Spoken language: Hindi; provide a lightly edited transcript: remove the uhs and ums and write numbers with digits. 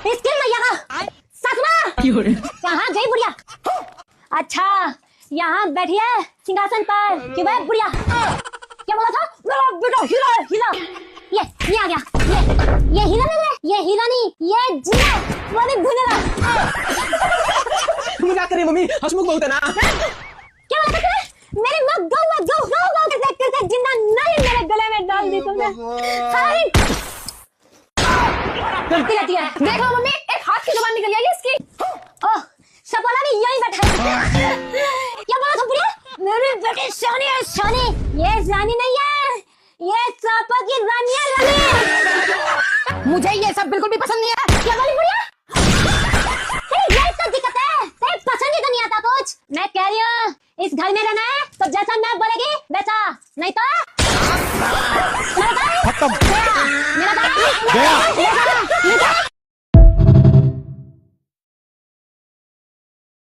इसके मैया का ससुरा कहाँ गई बुढ़िया? अच्छा यहाँ बैठी है सिंहासन पर कि वह बुढ़िया क्या बोला था? मेरा बेटा हीरा है, हीरा। ये आ गया। ये हीरा नहीं है, ये हीरा नहीं, ये जीरा वाली भुनेरा। मजाक कर रही मम्मी, हंसमुख बहुत है ना। क्या बोला था? मेरी माँ गौ करते जिंदा नहीं मेरे गले में डाल दी तुमने। गलती रहती है। देखो मम्मी, एक हाथ की जुबान निकल गई इसकी। ओह, सपना भी यही बैठा है। क्या बोला था बुढ़िया? मेरी बेटी शानी है, शानी। ये शानी नहीं है, ये चापा की रानी है, रानी। मुझे ये सब बिल्कुल भी पसंद नहीं है।